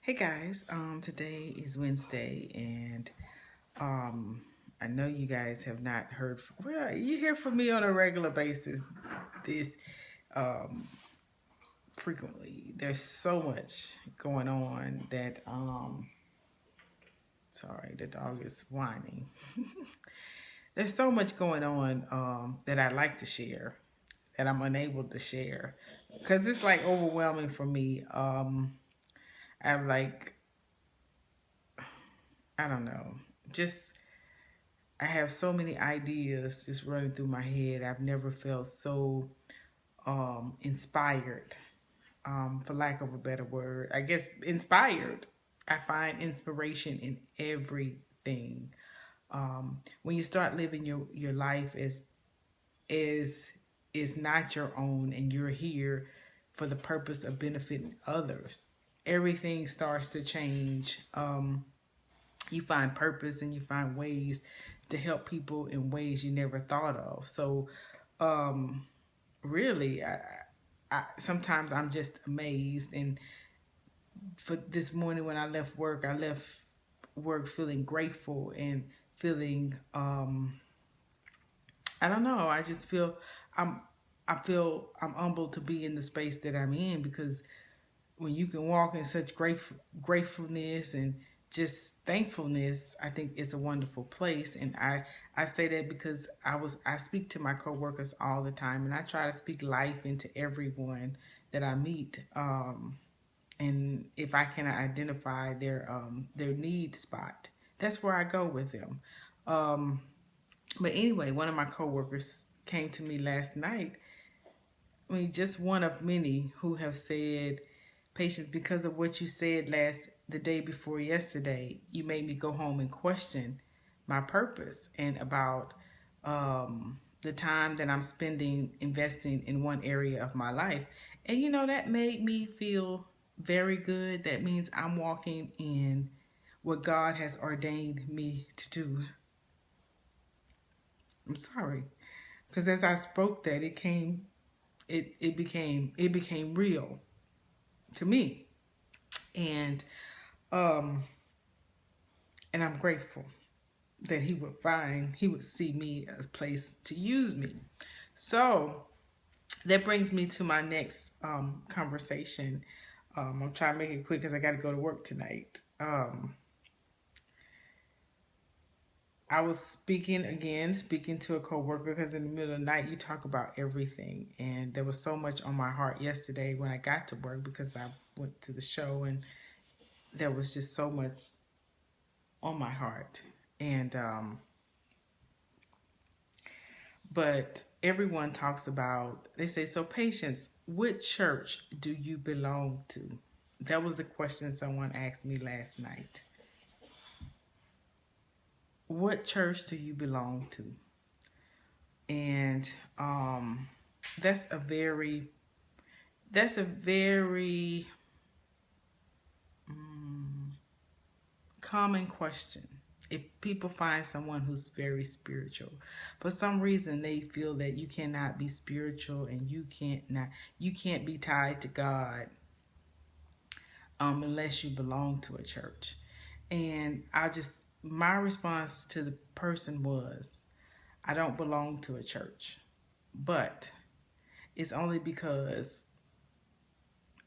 Hey guys, today is Wednesday, and um, I know you guys have not heard. Well, you hear from me on a regular basis. This um, frequently. There's so much going on that. Sorry, the dog is whining. There's so much going on that I like to share that I'm unable to share because it's like overwhelming for me. I'm like, I don't know, just I have so many ideas just running through my head. I've never felt so inspired, for lack of a better word. I guess inspired. I find inspiration in everything. When you start living your life as is not your own, and you're here for the purpose of benefiting others, everything starts to change. You find purpose and you find ways to help people in ways you never thought of. So, um, really, sometimes I'm just amazed. And for this morning when I left work feeling grateful and feeling, I don't know, I just feel I'm, I feel I'm humbled to be in the space that I'm in because when you can walk in such gratefulness and just thankfulness, I think it's a wonderful place. And I say that because I speak to my coworkers all the time, and I try to speak life into everyone that I meet. And if I can identify their need spot, that's where I go with them. Um, but anyway, one of my coworkers came to me last night. I mean, just one of many who have said, Patience, because of what you said the day before yesterday, you made me go home and question my purpose and about the time that I'm spending investing in one area of my life. And that made me feel very good. That means I'm walking in what God has ordained me to do. I'm sorry. Because as I spoke that, it became real to me. And um and I'm grateful that he would see me as a place to use me. So that brings me to my next conversation. I'm trying to make it quick because I got to go to work tonight. I was speaking to a coworker because in the middle of the night you talk about everything, and there was so much on my heart yesterday when I got to work because I went to the show, and there was just so much on my heart. And but everyone talks about, they say, so Patience, what church do you belong to? That was the question someone asked me last night. What church do you belong to? And that's a very that's a very common question. If people find someone who's very spiritual, for some reason they feel that you cannot be spiritual and you can't be tied to God unless you belong to a church. And my response to the person was, I don't belong to a church, but it's only because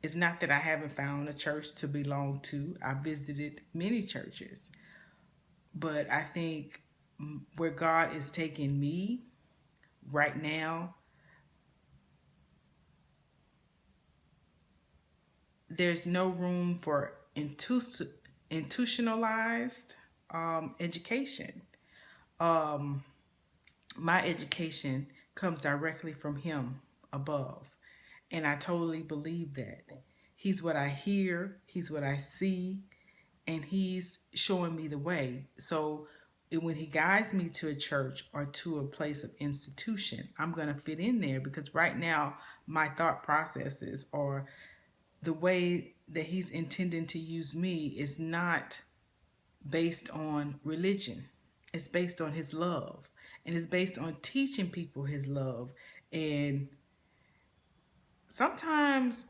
it's not that I haven't found a church to belong to. I visited many churches, but I think where God is taking me right now, there's no room for institutionalized education. Um, my education comes directly from Him above. And I totally believe that. He's what I hear, He's what I see, and He's showing me the way. So when He guides me to a church or to a place of institution, I'm going to fit in there because right now my thought processes or the way that He's intending to use me is not based on religion. It's based on His love. And it's based on teaching people His love. And sometimes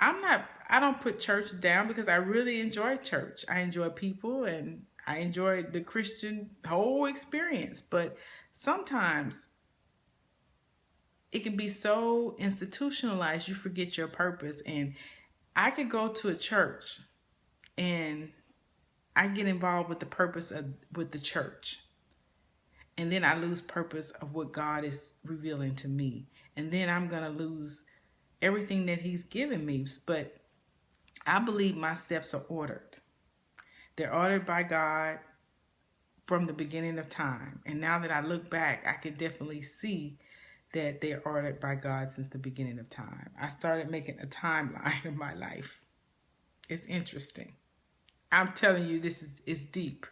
I'm not. I don't put church down because I really enjoy church. I enjoy people and I enjoy the Christian whole experience. But sometimes it can be so institutionalized you forget your purpose. And I could go to a church and I get involved with the purpose of with the church. And then I lose purpose of what God is revealing to me. And then I'm gonna lose everything that He's given me. But I believe my steps are ordered. They're ordered by God from the beginning of time. And now that I look back, I can definitely see that they're ordered by God since the beginning of time. I started making a timeline of my life. It's interesting. I'm telling you, this is deep.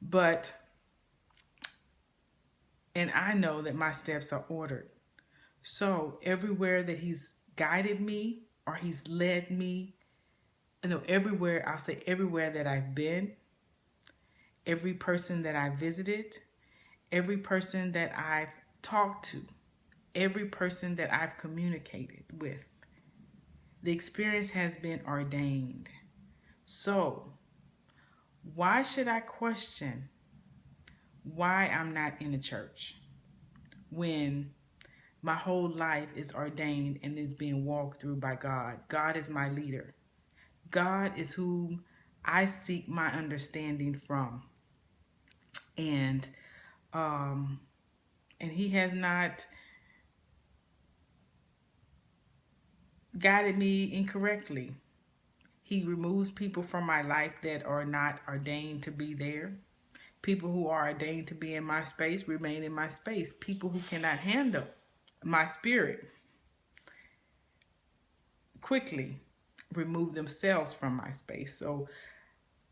But, and I know that my steps are ordered. So everywhere that He's guided me or He's led me, everywhere, I'll say everywhere that I've been, every person that I visited, every person that I've talked to, every person that I've communicated with, the experience has been ordained. So, why should I question why I'm not in a church when my whole life is ordained and is being walked through by God? God is my leader. God is whom I seek my understanding from. And um and He has not guided me incorrectly. He removes people from my life that are not ordained to be there. People who are ordained to be in my space remain in my space. People who cannot handle my spirit quickly remove themselves from my space. So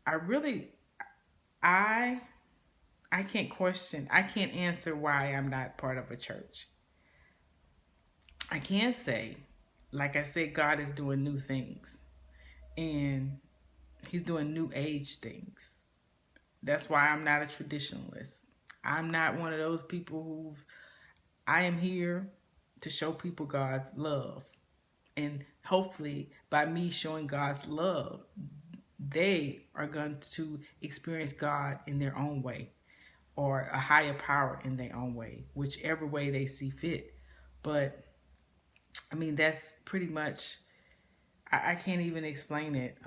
I really, I I can't question, I can't answer why I'm not part of a church. I can say, like I said, God is doing new things and He's doing new age things. That's why I'm not a traditionalist. I'm not one of those people who, I am here to show people God's love. And hopefully, by me showing God's love, they are going to experience God in their own way or a higher power in their own way, whichever way they see fit. But I mean, that's pretty much, I can't even explain it.